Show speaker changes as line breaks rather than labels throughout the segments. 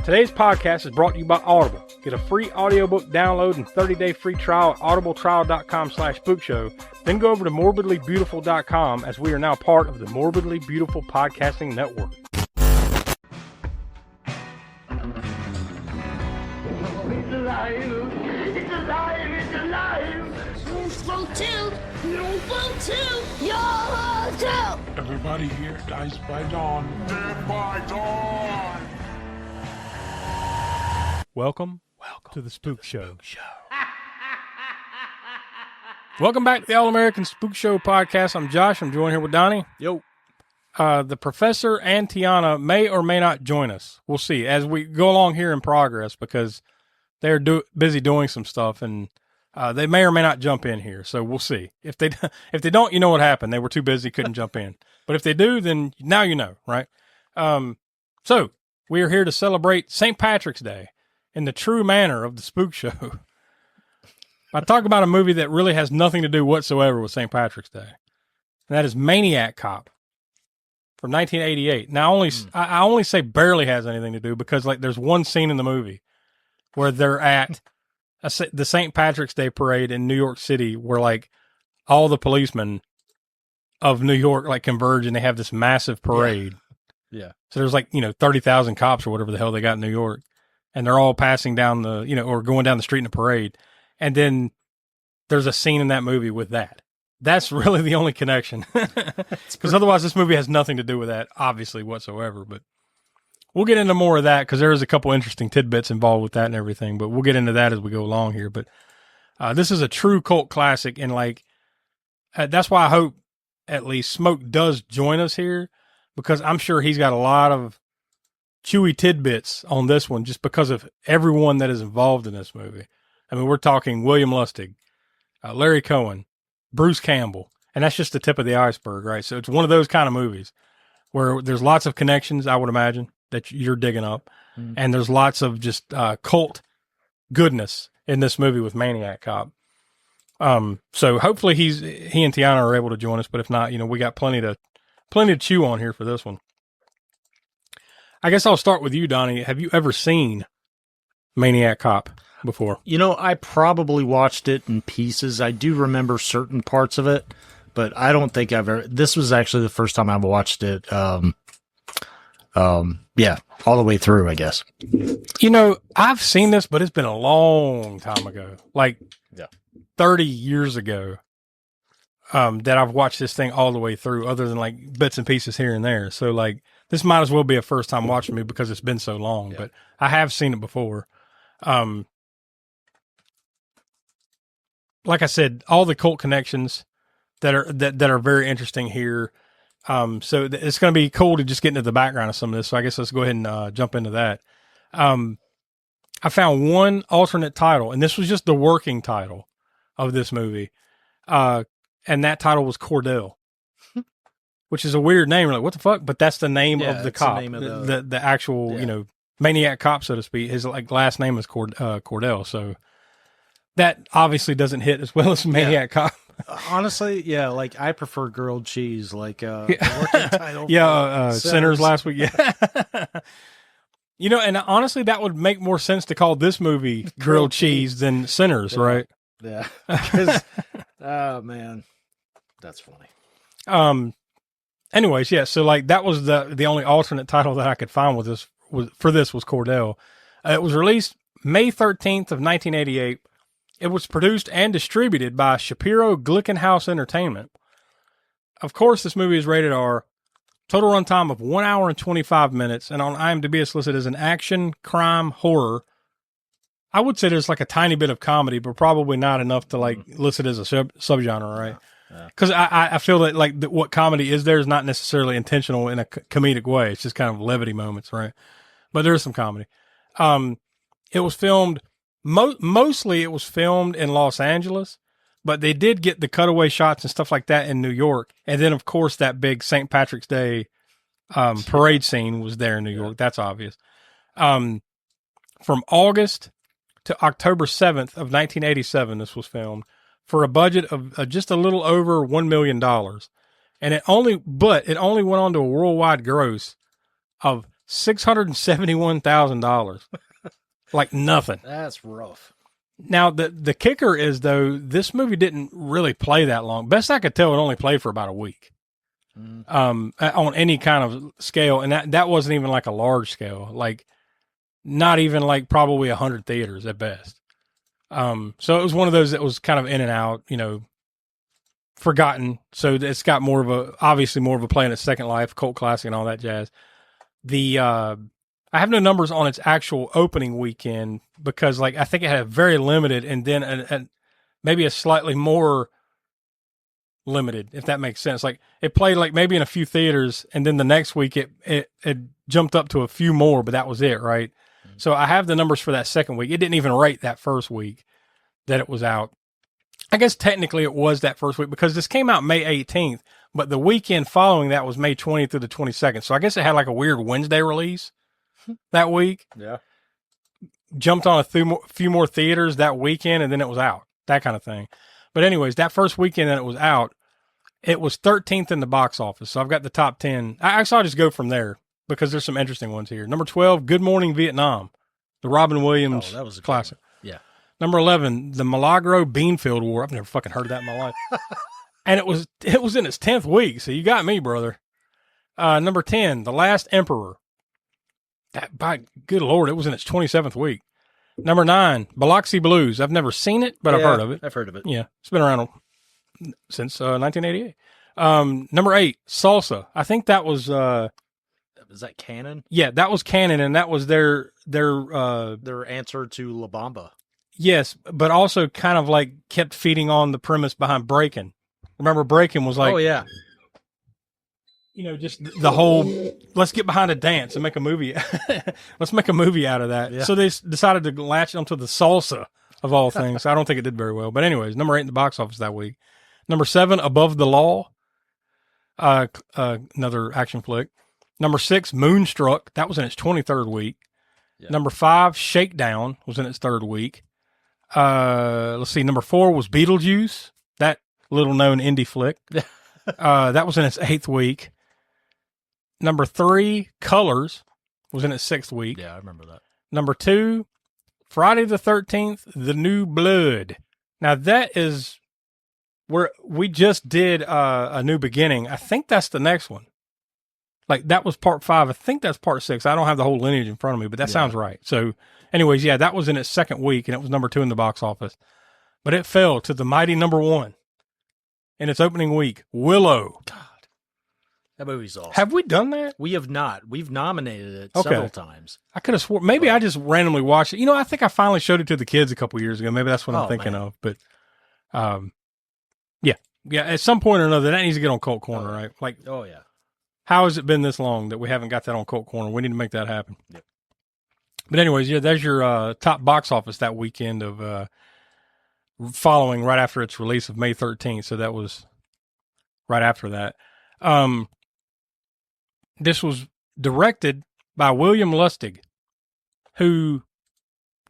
Today's podcast is brought to you by Audible. Get a free audiobook download and 30-day free trial at audibletrial.com/spookshow. Then go over to morbidlybeautiful.com as we are now part of the Morbidly Beautiful Podcasting Network.
It's alive! It's alive! It's alive!
You vote too! You vote too! You vote too!
Everybody here dies by dawn. Dead by dawn!
Welcome to the Spook Show. Welcome back to the All-American Spook Show podcast. I'm Josh. I'm joined here with Donnie.
Yo.
The professor and Tiana may or may not join us. We'll see as we go along here in progress because they're busy doing some stuff and they may or may not jump in here. So we'll see. If they don't, you know what happened. They were too busy, couldn't jump in. But if they do, then now you know, right? So we are here to celebrate St. Patrick's Day in the true manner of the Spook Show. I talk about a movie that really has nothing to do whatsoever with St. Patrick's Day. And that is Maniac Cop from 1988. Now, I only say barely has anything to do because like there's one scene in the movie where they're at the St. Patrick's Day parade in New York City where like all the policemen of New York like converge and they have this massive parade.
Yeah.
So there's like, 30,000 cops or whatever the hell they got in New York. And they're all passing down or going down the street in a parade. And then there's a scene in that movie with that. That's really the only connection. Because otherwise this movie has nothing to do with that, obviously, whatsoever. But we'll get into more of that because there is a couple interesting tidbits involved with that and everything. But we'll get into that as we go along here. But this is a true cult classic. And like, that's why I hope at least Smoke does join us here. Because I'm sure he's got a lot of chewy tidbits on this one just because of everyone that is involved in this movie. I mean, we're talking William Lustig, Larry Cohen, Bruce Campbell, and that's just the tip of the iceberg, right? So it's one of those kind of movies where there's lots of connections, I would imagine, that you're digging up. And there's lots of just cult goodness in this movie with Maniac Cop. So hopefully he and Tiana are able to join us, but if not, we got plenty to chew on here for this one. I guess I'll start with you, Donnie. Have you ever seen Maniac Cop before?
I probably watched it in pieces. I do remember certain parts of it, but I don't think I've ever. This was actually the first time I watched it. All the way through, I guess.
I've seen this, but it's been a long time ago, like 30 years ago, that I've watched this thing all the way through, other than like bits and pieces here and there. So like, this might as well be a first time watching me because it's been so long, but I have seen it before. Like I said, all the cult connections that are very interesting here. So it's going to be cool to just get into the background of some of this. So I guess let's go ahead and jump into that. I found one alternate title, and this was just the working title of this movie. And that title was Cordell, which is a weird name. We're like, what the fuck? But that's the name of the cop, the actual, Maniac Cop, so to speak. His like last name is Cordell. So that obviously doesn't hit as well as Maniac Cop.
Honestly, like I prefer grilled cheese, like working title.
Sinners last week. Yeah. And honestly, that would make more sense to call this movie Grilled Cheese than Sinners, right?
Yeah. Oh man, that's funny.
Anyways, so like that was the only alternate title that I could find was Cordell. It was released May 13th of 1988. It was produced and distributed by Shapiro Glickenhaus Entertainment. Of course, this movie is rated R. Total runtime of 1 hour and 25 minutes, and on IMDb it's listed as an action, crime, horror. I would say there's like a tiny bit of comedy, but probably not enough to like list it as a subgenre, right? Because I feel that like what comedy is there is not necessarily intentional in a comedic way. It's just kind of levity moments, right? But there is some comedy. It was filmed, mostly it was filmed in Los Angeles, but they did get the cutaway shots and stuff like that in New York. And then, of course, that big St. Patrick's Day parade scene was there in New York. That's obvious. From August to October 7th of 1987, this was filmed for a budget of just a little over $1 million. And it only went on to a worldwide gross of $671,000. Like nothing.
That's rough.
Now, the kicker is, though, this movie didn't really play that long. Best I could tell, it only played for about a week. On any kind of scale. And that wasn't even like a large scale. Like, not even like probably 100 theaters at best. So it was one of those that was kind of in and out, forgotten. So it's got obviously more of a play in its second life, cult classic and all that jazz. I have no numbers on its actual opening weekend because, like, I think it had a very limited and then maybe a slightly more limited, if that makes sense. Like, it played like maybe in a few theaters, and then the next week it jumped up to a few more, but that was it, right? Mm-hmm. So I have the numbers for that second week. It didn't even rate that first week that it was out. I guess technically it was that first week because this came out May 18th, but the weekend following that was May 20th through the 22nd. So I guess it had like a weird Wednesday release that week.
Yeah.
Jumped on a few more theaters that weekend, and then it was out. That kind of thing. But anyways, that first weekend that it was out, it was 13th in the box office. So I've got the top 10. I'll just go from there because there's some interesting ones here. Number 12, Good Morning Vietnam, the Robin Williams
that was a
classic.
Yeah.
Number 11, The Milagro Beanfield War. I've never fucking heard of that in my life. And it was in its 10th week, so you got me, brother. Number 10, The Last Emperor. By good Lord, it was in its 27th week. Number 9, Biloxi Blues. I've never seen it, but I've heard of it.
I've heard of it.
Yeah, it's been around since 1988. Number 8, Salsa. I think that was...
was that canon?
Yeah, that was canon, and that was their
answer to La Bamba.
Yes, but also kind of like kept feeding on the premise behind Breaking. Remember, Breaking was like...
Oh, yeah.
Just the whole, let's get behind a dance and make a movie. Let's make a movie out of that. Yeah. So they decided to latch onto the salsa of all things. So I don't think it did very well. But anyways, number 8 in the box office that week. Number 7, Above the Law. Another action flick. Number 6, Moonstruck. That was in its 23rd week. Yeah. Number 5, Shakedown was in its 3rd week. Let's see. Number 4 was Beetlejuice. That little known indie flick. That was in its 8th week. Number 3, Colors, was in its 6th week.
Yeah, I remember that.
Number 2, Friday the 13th, The New Blood. Now, that is where we just did A New Beginning. I think that's the next one. Like, that was part 5. I think that's part 6. I don't have the whole lineage in front of me, but that sounds right. So, anyways, yeah, that was in its 2nd week, and it was number 2 in the box office. But it fell to the mighty number 1 in its opening week, Willow.
God. That movie's awesome.
Have we done that?
We have not. We've nominated it several times.
I could have sworn. Maybe I just randomly watched it. I think I finally showed it to the kids a couple years ago. Maybe that's what I'm thinking of. But, yeah. At some point or another, that needs to get on Cult Corner, right? Like,
oh yeah.
How has it been this long that we haven't got that on Cult Corner? We need to make that happen.
Yep.
But anyways, yeah, there's your top box office that weekend of following right after its release of May 13th. So that was right after that. This was directed by William Lustig, who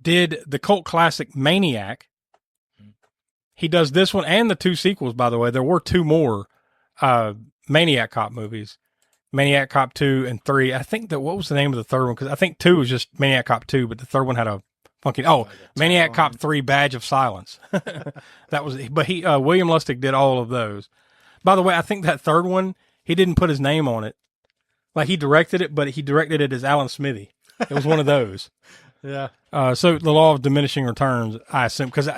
did the cult classic Maniac. He does this one and the 2 sequels, by the way. There were 2 more Maniac Cop movies, Maniac Cop 2 and 3. I think what was the name of the third one? Because I think 2 was just Maniac Cop 2, but the third one had a funky... Maniac Cop 3, Badge of Silence. That was... But William Lustig did all of those. By the way, I think that third one, he didn't put his name on it. Like, he directed it, but he directed it as Alan Smithy. It was one of those.
Yeah.
So the law of diminishing returns, I assume, because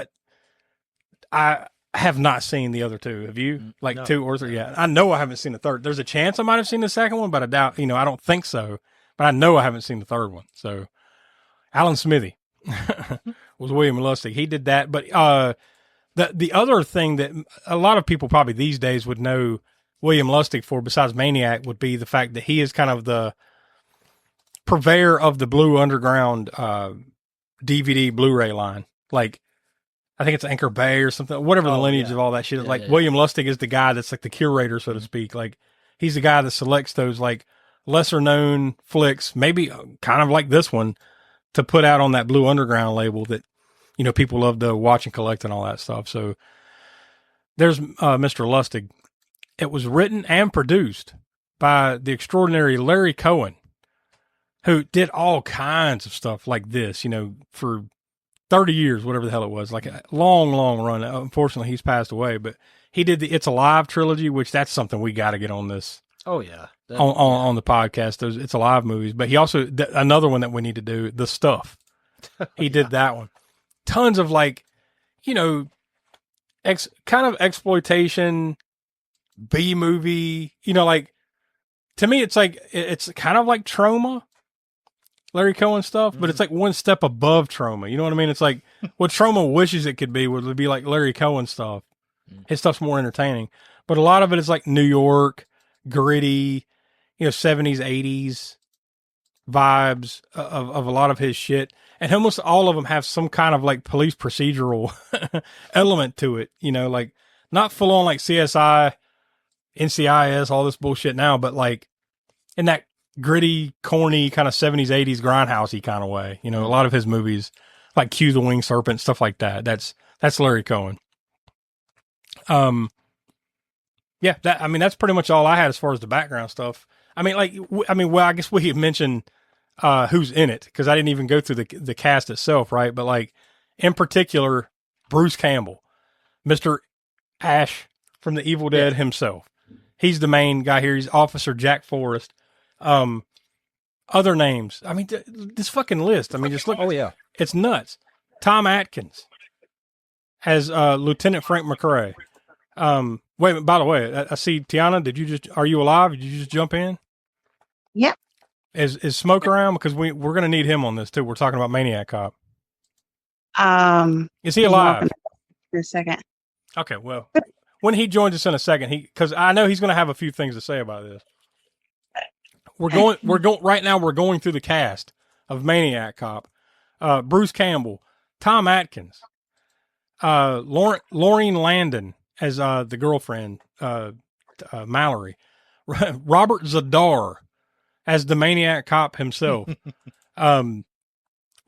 I have not seen the other 2. Have you? Like, no. 2 or 3? Yeah. I know I haven't seen the third. There's a chance I might have seen the second one, but I doubt, I don't think so. But I know I haven't seen the third one. So Alan Smithy was William Lustig. He did that. But the other thing that a lot of people probably these days would know William Lustig for, besides Maniac, would be the fact that he is kind of the purveyor of the Blue Underground DVD Blu-ray line. Like, I think it's Anchor Bay or something, whatever the lineage of all that shit. Yeah, William Lustig is the guy that's like the curator, so to speak. Like, he's the guy that selects those like lesser known flicks, maybe kind of like this one, to put out on that Blue Underground label that, people love to watch and collect and all that stuff. So there's Mr. Lustig. It was written and produced by the extraordinary Larry Cohen, who did all kinds of stuff like this, for 30 years, whatever the hell it was, like a long, long run. Unfortunately, he's passed away, but he did the It's Alive trilogy, which that's something we got to get on this.
Oh yeah,
on the podcast. Those It's Alive movies, but he also another one that we need to do, The Stuff. He did that one. Tons of kind of exploitation B movie. Like to me, it's like it's kind of like Trauma, Larry Cohen stuff, but it's like one step above Trauma. You know what I mean? It's like what Trauma wishes it could be would be like Larry Cohen stuff. His stuff's more entertaining, but a lot of it is like New York, gritty, 70s, 80s vibes of a lot of his shit. And almost all of them have some kind of like police procedural element to it, like not full on like CSI, NCIS, all this bullshit now, but like in that gritty, corny kind of 70s, 80s grindhousey kind of way. A lot of his movies like Q the Winged Serpent, stuff like that. That's Larry Cohen. Yeah, that's pretty much all I had as far as the background stuff. Well, I guess we mentioned who's in it because I didn't even go through the cast itself, right? But like in particular, Bruce Campbell, Mr. Ash from the Evil Dead himself. He's the main guy here. He's Officer Jack Forrest. Other names. This fucking list. Just look.
Oh yeah,
it's nuts. Tom Atkins as Lieutenant Frank McRae. Wait, by the way, I see Tiana. Are you alive? Did you just jump in?
Yep.
Is Smoke around? Because we're going to need him on this too. We're talking about Maniac Cop. Is he alive?
For a second.
Okay, well, when he joins us in a second, because I know he's going to have a few things to say about this. We're going right now. We're going through the cast of Maniac Cop. Bruce Campbell, Tom Atkins, Laureen Landon as the girlfriend, Mallory, Robert Zadar as the Maniac Cop himself.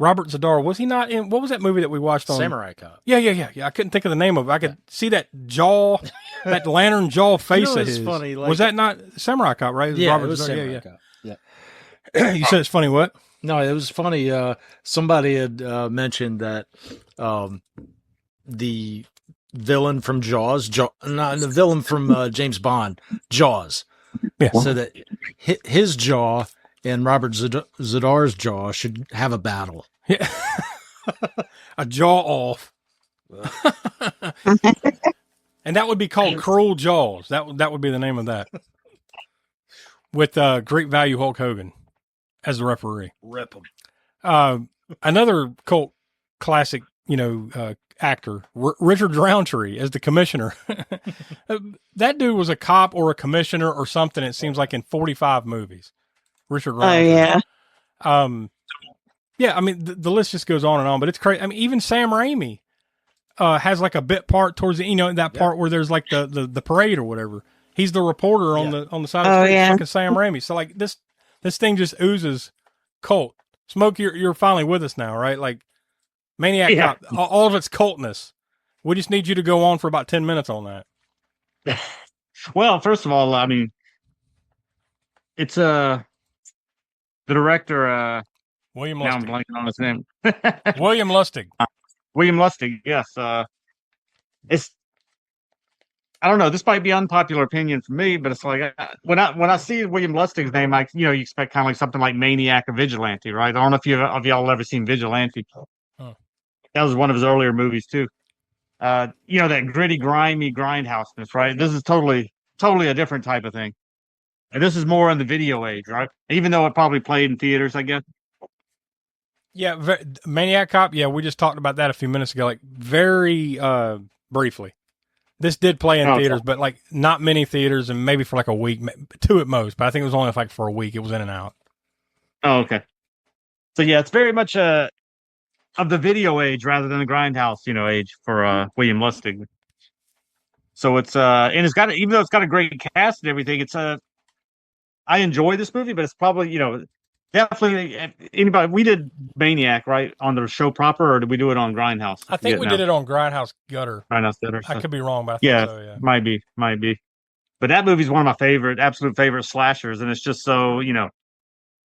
Robert Zadar, was he not in, what was that movie that we watched on?
Samurai Cop.
Yeah. I couldn't think of the name of it. I could see that jaw, that lantern jaw face of his.
Funny, like,
was that not Samurai Cop, right?
Yeah,
Robert
it was
Zadar.
Samurai Cop.
Yeah. You said it's funny, what?
No, it was funny. Somebody had mentioned that the villain from Jaws, not the villain from James Bond, Jaws.
Yeah.
So that his jaw and Robert Zadar's jaw should have a battle.
Yeah. A jaw off. And that would be called Cruel Jaws. That would be the name of that. With Great Value Hulk Hogan as the referee.
Rip him.
Another cult classic, actor, Richard Roundtree as the commissioner. That dude was a cop or a commissioner or something. It seems like in 45 movies. Richard Roundtree.
Oh yeah.
Yeah. The list just goes on and on, but it's crazy. Even Sam Raimi has like a bit part towards the, that part where there's like the parade or whatever. He's the reporter on the side of the street.
Yeah.
Fucking Sam Raimi. So like this thing just oozes cult. Smoke, you're finally with us now, right? Like Maniac Cop, all of its cultness. We just need you to go on for about 10 minutes on that.
Well, first of all, it's the director.
William
Now I'm
Lustig.
blanking on his name.
William Lustig.
William Lustig. Yes. It's. I don't know. This might be unpopular opinion for me, but it's like when I see William Lustig's name, you expect kind of like something like Maniac or Vigilante, right? I don't know if y'all ever seen Vigilante.
Huh.
That was one of his earlier movies too. That gritty, grimy grindhouseness, right? This is totally a different type of thing. And this is more in the video age, right? Even though it probably played in theaters, I guess.
Yeah, Maniac Cop. Yeah, we just talked about that a few minutes ago, like very briefly. This did play in theaters, but like not many theaters, and maybe for like a week, 2 at most. But I think it was only like for a week. It was in and out.
Oh, okay. So yeah, it's very much of the video age rather than the grindhouse, age for William Lustig. So it's and it's got, even though it's got a great cast and everything, it's I enjoy this movie, but it's probably definitely anybody. We did Maniac right on the show proper, or did we do it on Grindhouse?
I think we did it on Grindhouse Gutter.
Grindhouse Gutter.
I could be wrong, but I think so, yeah.
Might be. But that movie's one of my absolute favorite slashers, and it's just so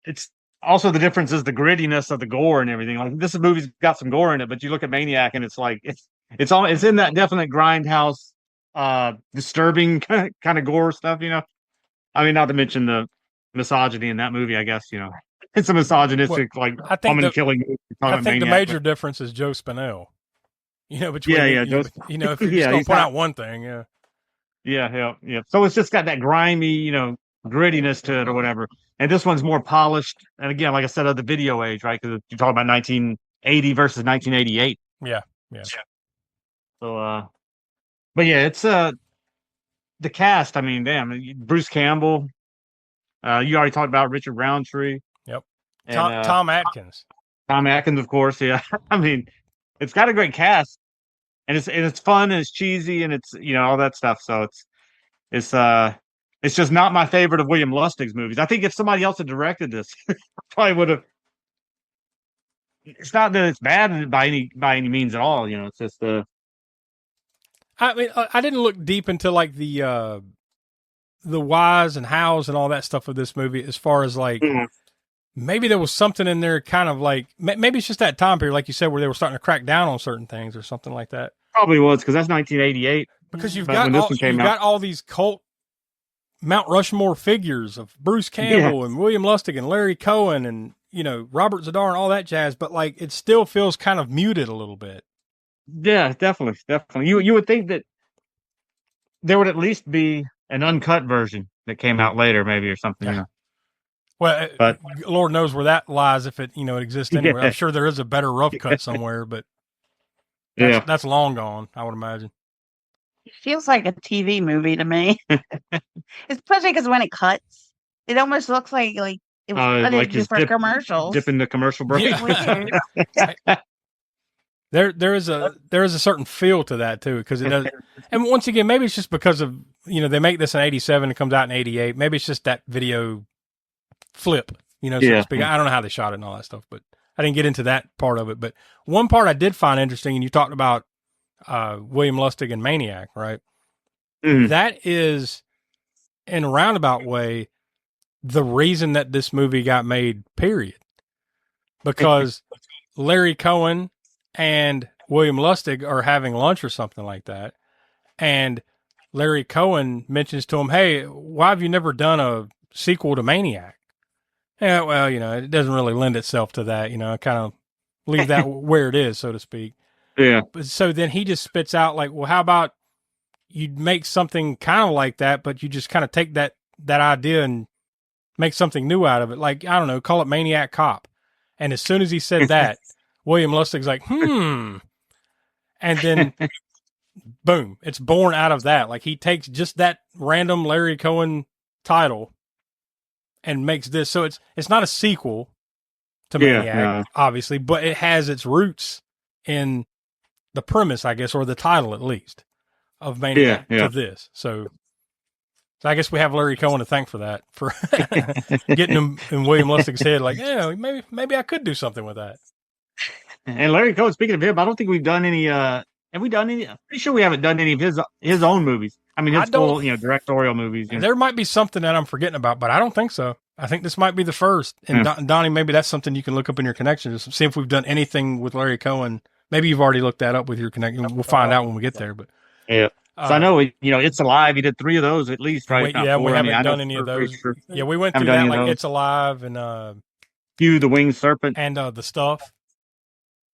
it's also the difference is the grittiness of the gore and everything. Like this movie's got some gore in it, but you look at Maniac and it's like it's in that definite grindhouse, disturbing kind of gore stuff. I mean, not to mention the misogyny in that movie. I guess it's a misogynistic like
I think
woman killing.
I think the major difference is Joe Spinell. Between if you're just gonna point out one thing,
yeah. So it's just got that grimy, grittiness to it or whatever. And this one's more polished. And again, like I said, of the video age, right? Because you're talking about 1980 versus 1988.
Yeah.
So, but yeah, it's the cast. I mean, damn, Bruce Campbell. You already talked about Richard Roundtree.
Yep.
And,
Tom Atkins.
Tom Atkins, of course. Yeah. I mean, it's got a great cast, and it's fun and it's cheesy and it's all that stuff. So it's just not my favorite of William Lustig's movies. I think if somebody else had directed this, probably would have. It's not that it's bad by any means at all. It's just
I mean, I didn't look deep into like the whys and hows and all that stuff of this movie, as far as like maybe there was something in there, kind of like maybe it's just that time period, like you said, where they were starting to crack down on certain things or something like that.
Probably was because that's 1988.
Because you've got all these cult Mount Rushmore figures of Bruce Campbell and William Lustig and Larry Cohen and Robert Zadar and all that jazz, but like it still feels kind of muted a little bit.
Yeah, definitely. You would think that there would at least be an uncut version that came out later, maybe or something.
Yeah. Well, but Lord knows where that lies if it it exists anywhere. I'm sure there is a better rough cut somewhere, but that's long gone, I would imagine.
It feels like a TV movie to me, especially because when it cuts, it almost looks like it was put in for commercials.
Dipping the commercial break.
Yeah. There is a certain feel to that too, because it does. And once again, maybe it's just because of they make this in '87, it comes out in '88. Maybe it's just that video flip, so to speak. I don't know how they shot it and all that stuff, but I didn't get into that part of it. But one part I did find interesting, and you talked about William Lustig and Maniac, right? That is, in a roundabout way, the reason that this movie got made, period. Because Larry Cohen and William Lustig are having lunch or something like that. And Larry Cohen mentions to him, hey, why have you never done a sequel to Maniac? Yeah, well, it doesn't really lend itself to that. Kind of leave that where it is, so to speak.
Yeah.
So then he just spits out like, well, how about you make something kind of like that, but you just kind of take that idea and make something new out of it. Like, I don't know, call it Maniac Cop. And as soon as he said that, William Lustig's like, And then, boom, it's born out of that. Like, he takes just that random Larry Cohen title and makes this. So it's not a sequel to Maniac, obviously, but it has its roots in the premise, I guess, or the title at least, of Maniac to this. So I guess we have Larry Cohen to thank for that, for getting him in William Lustig's head. Like, maybe I could do something with that.
And Larry Cohen, speaking of him, I don't think we've done any. Have we done any? I'm pretty sure we haven't done any of his own movies. I mean, his full directorial movies.
There might be something that I'm forgetting about, but I don't think so. I think this might be the first. And Donnie, maybe that's something you can look up in your connections. See if we've done anything with Larry Cohen. Maybe you've already looked that up with your connection. We'll find out when we get there. But
so I know It's Alive. He did 3 of those at least, right?
We haven't done any of those. Sure. Yeah, we went through that, like It's Alive and
Hugh the Winged Serpent
and The Stuff.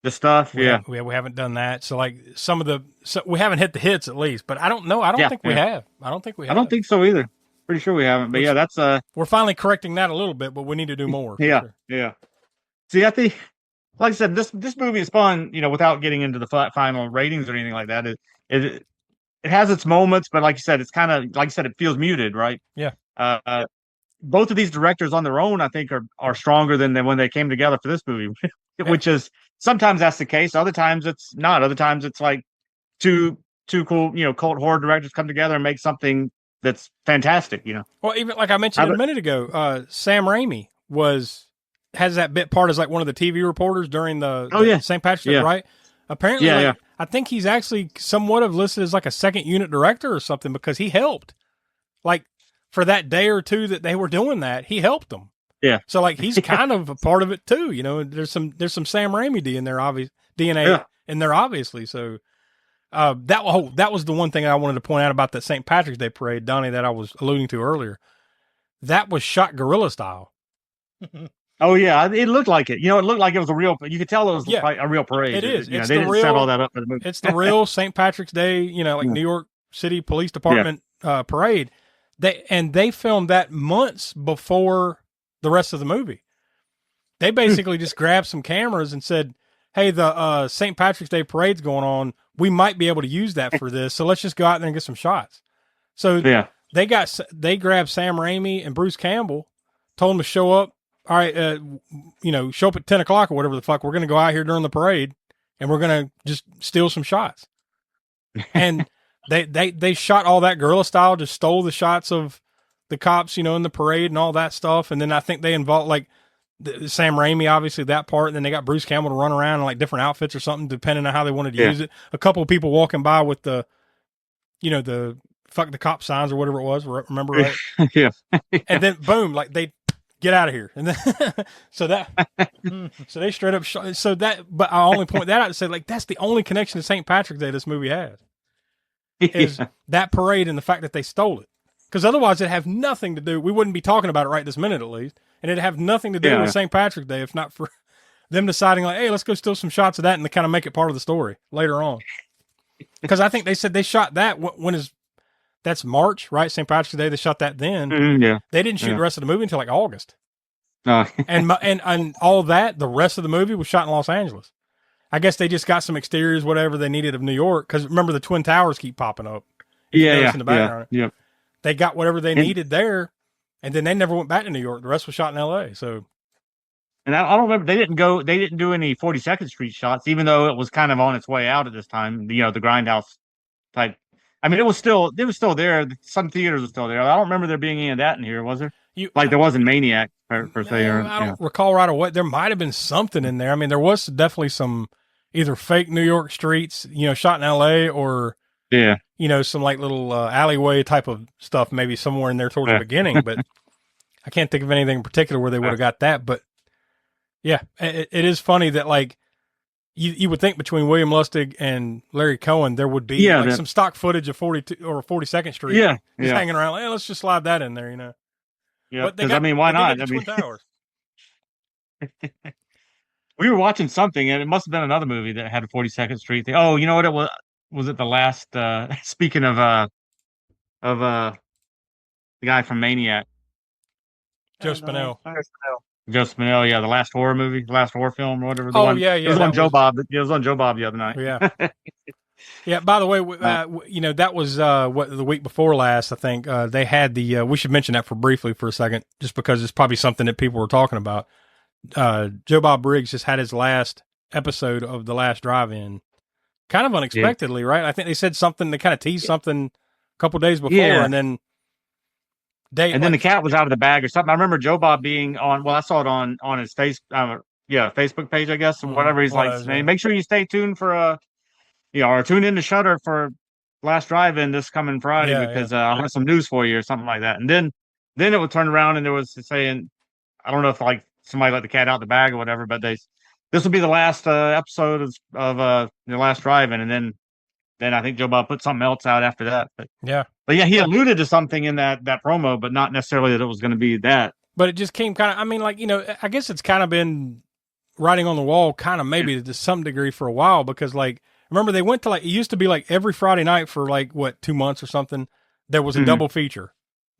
The Stuff,
we haven't done that. So like we haven't hit the hits at least. But I don't know. I don't think we have. I don't think we have.
I don't think so either. Pretty sure we haven't. But that's
we're finally correcting that a little bit, but we need to do more.
Yeah. See, I think, like I said, this movie is fun. Without getting into the final ratings or anything like that. It has its moments, but like you said, it's kind of like you said, it feels muted, right?
Yeah.
Both of these directors on their own, I think, are stronger than when they came together for this movie, which is sometimes that's the case. Other times it's not. Other times it's like two cool, cult horror directors come together and make something that's fantastic.
Well, even like I mentioned a minute ago, Sam Raimi has that bit part as like one of the TV reporters during the St. Patrick's Day, right? Apparently, I think he's actually somewhat of listed as like a second unit director or something because he helped. Like for that day or two that they were doing that, he helped them.
Yeah.
So like he's kind of a part of it too, you know. There's some Sam Raimi DNA in there, obviously. So that was the one thing I wanted to point out about that St. Patrick's Day parade, Donnie, that I was alluding to earlier. That was shot guerrilla style.
Oh yeah, it looked like it. You know, it looked like it was a real. You could tell it was a real parade.
It is.
You know, they didn't set all that up for the movie.
It's the real St. Patrick's Day. You know, like New York City Police Department parade. They filmed that months before the rest of the movie. They basically just grabbed some cameras and said, "Hey, the St. Patrick's Day parade's going on. We might be able to use that for this. So let's just go out there and get some shots." So they grabbed Sam Raimi and Bruce Campbell, told them to show up. All right, show up at 10 o'clock or whatever the fuck. We're going to go out here during the parade and we're going to just steal some shots. And they shot all that guerrilla style, just stole the shots of the cops, you know, in the parade and all that stuff. And then I think they involved like Sam Raimi, obviously that part. And then they got Bruce Campbell to run around in like different outfits or something, depending on how they wanted to use it. A couple of people walking by with the fuck the cop signs or whatever it was. Remember, right?
Yeah.
And then boom, like they get out of here. And then, so they straight up shot. So that, but I only point that out to say, like, that's the only connection to St. Patrick's Day this movie has. Is that parade and the fact that they stole it. Because otherwise it'd have nothing to do, we wouldn't be talking about it right this minute at least. And it'd have nothing to do with St. Patrick's Day if not for them deciding, like, hey, let's go steal some shots of that and to kind of make it part of the story later on. Because I think they said they shot that that's March, right? St. Patrick's Day. They shot that then. They didn't shoot the rest of the movie until like August. And all that, the rest of the movie was shot in Los Angeles. I guess they just got some exteriors, whatever they needed of New York. Because remember, the Twin Towers keep popping up. In the background.
Yeah.
They got whatever they needed there, and then they never went back to New York. The rest was shot in L.A. So,
and I don't remember, they didn't do any 42nd Street shots, even though it was kind of on its way out at this time. You know, the Grindhouse type. I mean, it was still there. Some theaters were still there. I don't remember there being any of that in here, was there? Like there was in Maniac per se. Or,
I don't recall right away. There might have been something in there. I mean, there was definitely some either fake New York streets, you know, shot in L.A. or you know, some like little alleyway type of stuff, maybe somewhere in there towards the beginning. But I can't think of anything in particular where they would have got that. But yeah, it is funny that like. You would think between William Lustig and Larry Cohen there would be some stock footage of 42 or 42nd Street, just hanging around. Hey, let's just slide that in there, you know.
Yeah, because I mean, why not? I mean, Twin Towers. We were watching something, and it must have been another movie that had a 42nd Street thing. Oh, you know what it was? Was it the last? Speaking of the guy from Maniac,
Joe Spinell.
Joe Spinell, the last horror movie, last horror film, or whatever. It was on Joe Bob. It was on Joe Bob the other night.
Yeah. Yeah. By the way, you know, that was the week before last. I think they had the. We should mention that briefly for a second, just because it's probably something that people were talking about. Joe Bob Briggs just had his last episode of The Last Drive-In, kind of unexpectedly, right? I think they said something. They kind of teased something a couple days before, and then.
Then the cat was out of the bag or something. I remember Joe Bob being on. Well, I saw it on his Facebook page, I guess, or whatever. He's saying, make sure you stay tuned for or tune in to Shudder for Last Drive-In this coming Friday because I'll have some news for you or something like that. And then it would turn around and there was saying, I don't know if like somebody let the cat out the bag or whatever, but this will be the last episode of the Last Drive-In, and then I think Joe Bob put something else out after that. But yeah, he alluded to something in that promo, but not necessarily that it was going to be that.
But it just came kind of, I mean, like, you know, I guess it's kind of been writing on the wall kind of maybe to some degree for a while, because like, remember they went to like, it used to be like every Friday night for like, 2 months or something, there was a double feature.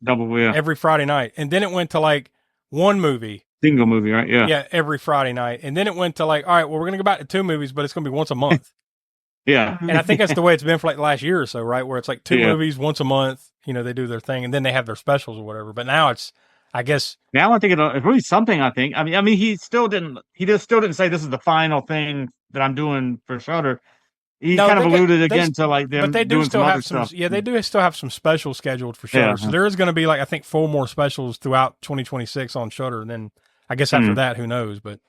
Every Friday night. And then it went to like one movie.
Single movie, right? Yeah.
Yeah, every Friday night. And then it went to like, all right, well, we're going to go back to 2 movies, but it's going to be once a month.
Yeah.
And I think that's the way it's been for like the last year or so, right? Where it's like 2 movies once a month, you know, they do their thing and then they have their specials or whatever. But now it's, I guess.
Now I think it's really something, I think. I mean, he still didn't say this is the final thing that I'm doing for Shudder. He kind of alluded again to like them, but they do doing still
have
some
stuff. Yeah, they do still have some specials scheduled for Shudder. So there is going to be like, I think 4 more specials throughout 2026 on Shudder. And then I guess after that, who knows? But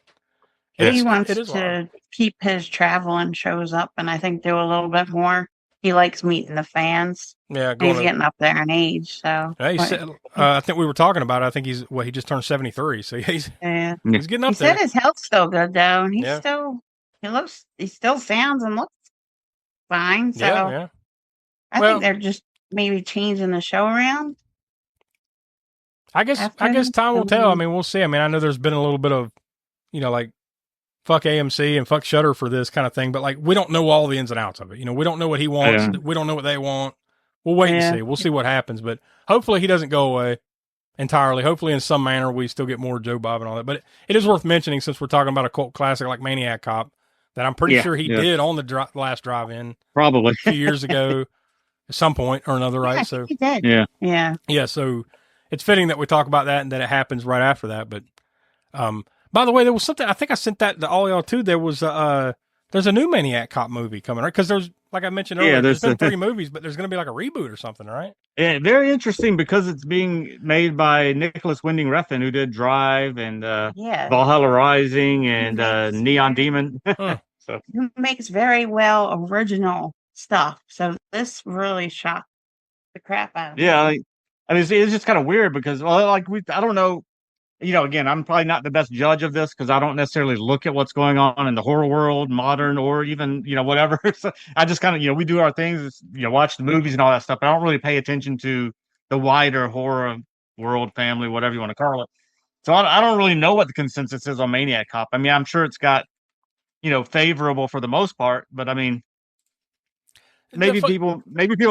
he wants to keep his traveling shows up and I think do a little bit more. he likes meeting the fans.
Yeah,
And he's getting up there in age, so.
Yeah, he said, I think we were talking about it. I think he just turned 73, so he's
Yeah.
he's getting up
He
there.
said his health's still good though, and
Yeah.
he still sounds and looks fine. So
Yeah.
I
Well-
think they're just maybe changing the show around.
I guess time will tell. I mean, we'll see. I mean, I know there's been a little bit of, like, fuck AMC and fuck Shudder for this kind of thing, but like we don't know all the ins and outs of it. We don't know what he wants.
Yeah.
We don't know what they want. We'll wait and see. We'll see what happens, but hopefully he doesn't go away entirely. Hopefully in some manner we still get more Joe Bob and all that. But it is worth mentioning, since we're talking about a cult classic like Maniac Cop, that I'm pretty sure he did on the last drive-in
Probably
a few years ago at some point or another, right? So
he did.
Yeah.
So it's fitting that we talk about that and that it happens right after that. But by the way, there was something, I think I sent that to all y'all too. There was there's a new Maniac Cop movie coming, right? Because there's, like I mentioned earlier, there's been 3 movies, but there's going to be like a reboot or something, right?
Yeah, very interesting because it's being made by Nicholas Winding Refn, who did Drive and Valhalla Rising and Neon Demon. So
He makes very well original stuff. So this really shocked the crap out of me.
yeah, I mean, it's just kind of weird because, I don't know. Again, I'm probably not the best judge of this because I don't necessarily look at what's going on in the horror world, modern or even, whatever. So I just kind of, we do our things, watch the movies and all that stuff. But I don't really pay attention to the wider horror world, family, whatever you want to call it. So I don't really know what the consensus is on Maniac Cop. I mean, I'm sure it's got, favorable for the most part, but I mean, maybe people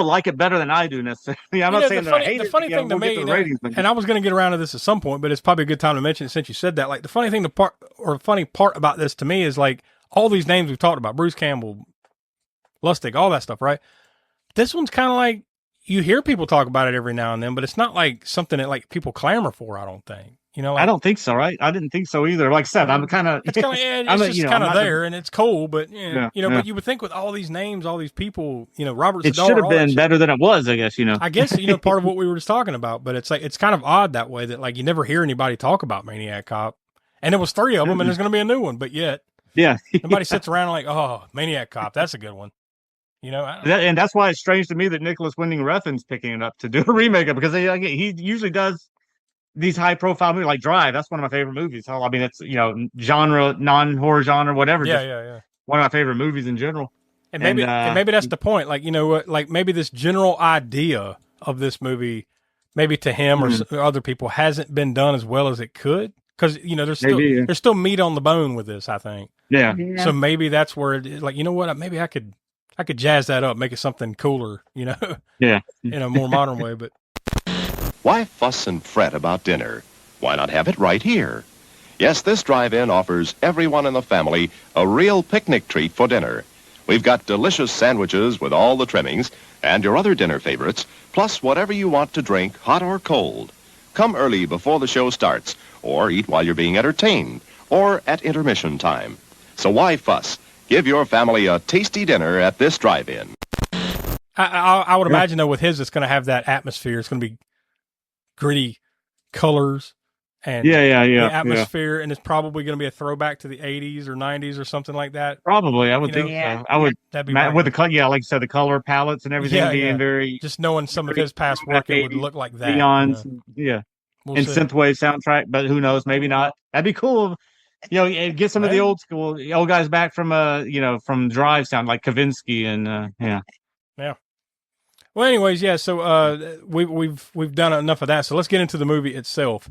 like it better than I do necessarily. I'm not saying that I hate it.
The funny thing to me, and I was going to get around to this at some point, but it's probably a good time to mention it since you said that. Like the funny part about this to me is like all these names we've talked about, Bruce Campbell, Lustig, all that stuff, right? This one's kind of like, you hear people talk about it every now and then, but it's not like something that like people clamor for, I don't think.
I don't think so, right? I didn't think so either. Like I said, I'm kind of...
It's kind of, it's just kind of there, and it's cool, but, but you would think with all these names, all these people, Robert Zadar...
It should have been better than it was, I guess,
I guess, part of what we were just talking about, but it's like, it's kind of odd that way that, like, you never hear anybody talk about Maniac Cop, and there was 3 of them, and there's going to be a new one, but yet...
Yeah.
Nobody sits around like, oh, Maniac Cop, that's a good one.
And that's why it's strange to me that Nicholas Winding Refn's picking it up to do a remake of it, because he usually does these high profile movies like Drive. That's one of my favorite movies. I mean, it's genre, non-horror genre, whatever.
Yeah.
One of my favorite movies in general.
And maybe that's the point. Like, like maybe this general idea of this movie, maybe to him or other people, hasn't been done as well as it could. Because there's still meat on the bone with this, I think.
Yeah.
So maybe that's where like, maybe I could jazz that up, make it something cooler,
Yeah.
in a more modern way. But
why fuss and fret about dinner? Why not have it right here? Yes, this drive-in offers everyone in the family a real picnic treat for dinner. We've got delicious sandwiches with all the trimmings and your other dinner favorites, plus whatever you want to drink, hot or cold. Come early before the show starts, or eat while you're being entertained, or at intermission time. So why fuss? Give your family a tasty dinner at this drive-in.
I would imagine, though, with his, it's going to have that atmosphere. It's going to be gritty colors and the atmosphere, and it's probably going to be a throwback to the 80s or 90s or something like that.
Probably, I would think so. I would.
That'd be
with the like I said, the color palettes and everything being very.
Just knowing some of his past work, it would look like that.
Neons, and synthwave soundtrack, but who knows? Maybe not. That'd be cool. Get some of the old guys back from from Drive sound like Kavinsky and
Yeah. Well, anyways, so we've done enough of that. So let's get into the movie itself.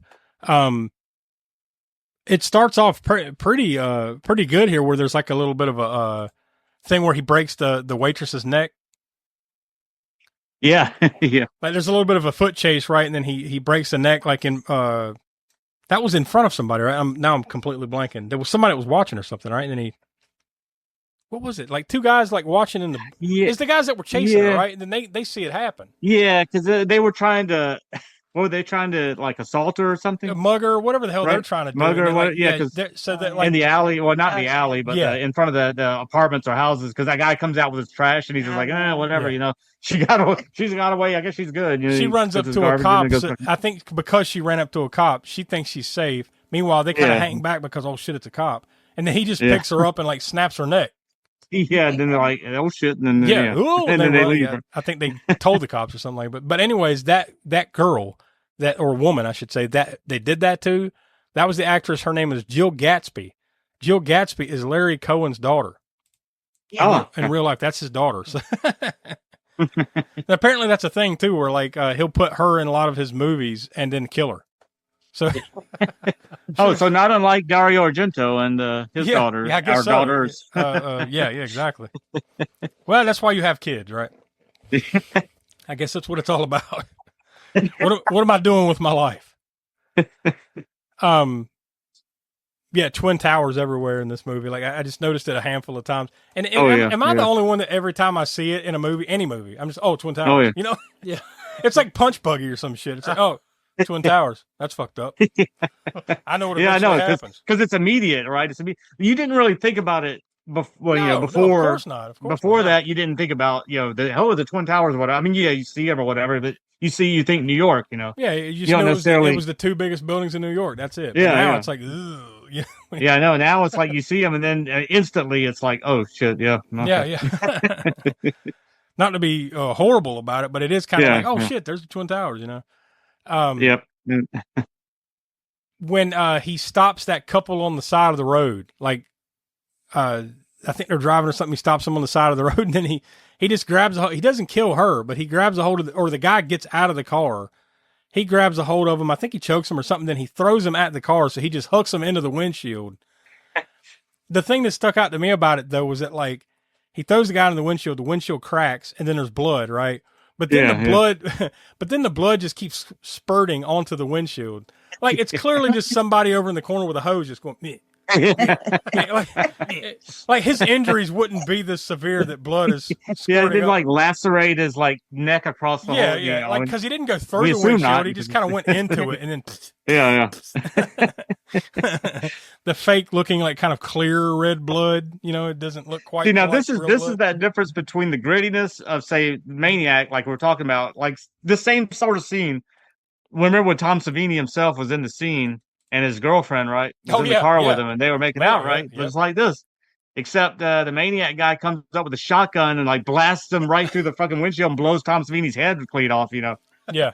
It starts off pretty good here, where there's like a little bit of a thing where he breaks the waitress's neck.
Yeah. Yeah.
Like there's a little bit of a foot chase, right? And then he breaks the neck like in that was in front of somebody, right? I'm completely blanking. There was somebody that was watching or something, right? And then what was it? Like 2 guys like watching in the... Yeah. It's the guys that were chasing her, right? And then they see it happen.
Yeah, because they were trying to... What were they trying to, like, assault her or something?
A mugger, whatever the hell they're trying to do.
Mugger,
like,
so that, like, in the alley, well, not in the alley, but in front of the apartments or houses, because that guy comes out with his trash, and he's just like, whatever, she's got away, I guess she's good.
She runs up to a cop, I think because she ran up to a cop, she thinks she's safe. Meanwhile, they kind of hang back because, oh shit, it's a cop. And then he just picks her up and, like, snaps her neck.
Yeah, and then they're like, oh shit, and then
Yeah, ooh,
and then they
run,
leave.
yeah. I think they told the cops or something like that. But anyways, that girl, or woman, I should say, that they did that to, that was the actress. Her name is Jill Gatsby. Jill Gatsby is Larry Cohen's daughter.
Oh,
In real life, that's his daughter. So apparently that's a thing too, where like he'll put her in a lot of his movies and then kill her. So
so not unlike Dario Argento and his daughter.
Yeah, I guess
our
so.
daughters.
Yeah, exactly. Well, that's why you have kids, right? I guess that's what it's all about. What am I doing with my life? Yeah, Twin Towers everywhere in this movie. Like I just noticed it a handful of times. And am I the only one that every time I see it in a movie, any movie, I'm just Twin Towers.
Oh, yeah.
You know? Yeah. It's like Punch Buggy or some shit. It's like, Twin Towers. That's fucked up. I know what eventually happens.
Because it's immediate, right? It's you didn't really think about it before.
No, of course not. Of course
before
not.
that, you didn't think about the Twin Towers or whatever. I mean, yeah, you see them or whatever, but you think New York.
Yeah, you
don't
know
necessarily.
It was the two biggest buildings in New York. That's it. But
Yeah,
now
yeah.
it's like, ugh.
Yeah, I know. Now it's like you see them, and then instantly it's like, oh shit, yeah, okay.
Yeah. Not to be horrible about it, but it is kind of like, shit, there's the Twin Towers.
Yep.
When he stops that couple on the side of the road, like I think they're driving or something, he stops them on the side of the road, and then he just grabs he doesn't kill her, but he grabs a hold of or the guy gets out of the car. He grabs a hold of him. I think he chokes him or something. Then he throws him at the car. So he just hooks him into the windshield. The thing that stuck out to me about it though, was that like he throws the guy in the windshield cracks and then there's blood, right? But then the blood just keeps spurting onto the windshield. Like it's clearly just somebody over in the corner with a hose just going, meh. Like his injuries wouldn't be this severe that blood is
it didn't like lacerate his like neck across the whole.
Yeah, like because he didn't go through the windshield, he just kind of went into it and then the fake looking like kind of clear red blood. It doesn't look quite.
See, now
like
this is that difference between the grittiness of say Maniac, like we're talking about, like the same sort of scene. Remember when Tom Savini himself was in the scene and his girlfriend, right, was in the car with him, and they were making out, right? It was like this, except the Maniac guy comes up with a shotgun and like blasts him right through the fucking windshield and blows Tom Savini's head clean off.
Yeah.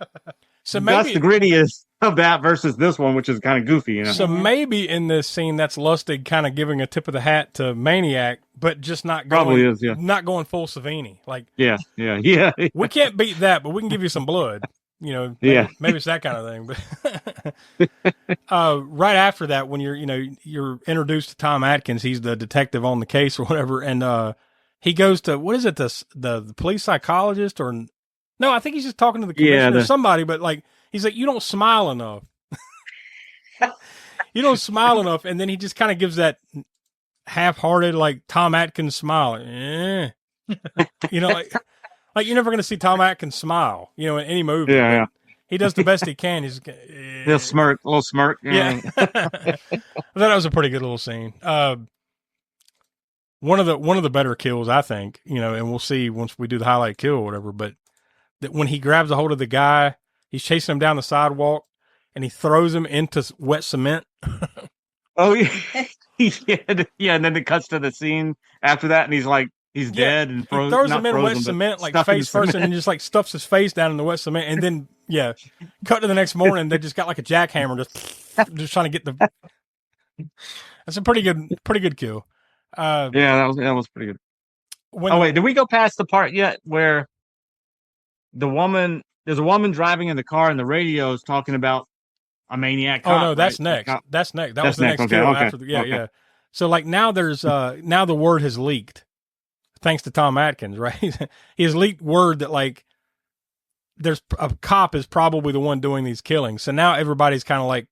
So
that's the grittiest of that versus this one, which is kind of goofy.
So maybe in this scene, that's Lustig kind of giving a tip of the hat to Maniac, but just not going, not going full Savini. Like,
yeah.
We can't beat that, but we can give you some blood. Maybe it's that kind of thing. But right after that, when you're introduced to Tom Atkins, he's the detective on the case or whatever, and he goes to what is it, the police psychologist or no? I think he's just talking to the commissioner or somebody, but like he's like, you don't smile enough. You don't smile enough, and then he just kind of gives that half-hearted like Tom Atkins smile. Like you're never going to see Tom Atkins smile, in any movie.
Yeah.
He does the best he can. He's
a little smirk.
Yeah. I thought that was a pretty good little scene. One of the better kills, I think, and we'll see once we do the highlight kill or whatever, but that when he grabs a hold of the guy, he's chasing him down the sidewalk and he throws him into wet cement.
Oh yeah. And then it cuts to the scene after that and he's like, he's dead and frozen.
He throws him in wet cement, like face first, and then just like stuffs his face down in the wet cement. And then, cut to the next morning. They just got like a jackhammer, just trying to get the. That's a pretty good kill.
That was pretty good. Wait, did we go past the part yet where there's a woman driving in the car and the radio is talking about a maniac cop?
Oh no, that's next. That's next. That was the next kill after the. Yeah. So like now there's now the word has leaked. Thanks to Tom Atkins, right? He has leaked word that like there's a cop is probably the one doing these killings. So now everybody's kind of like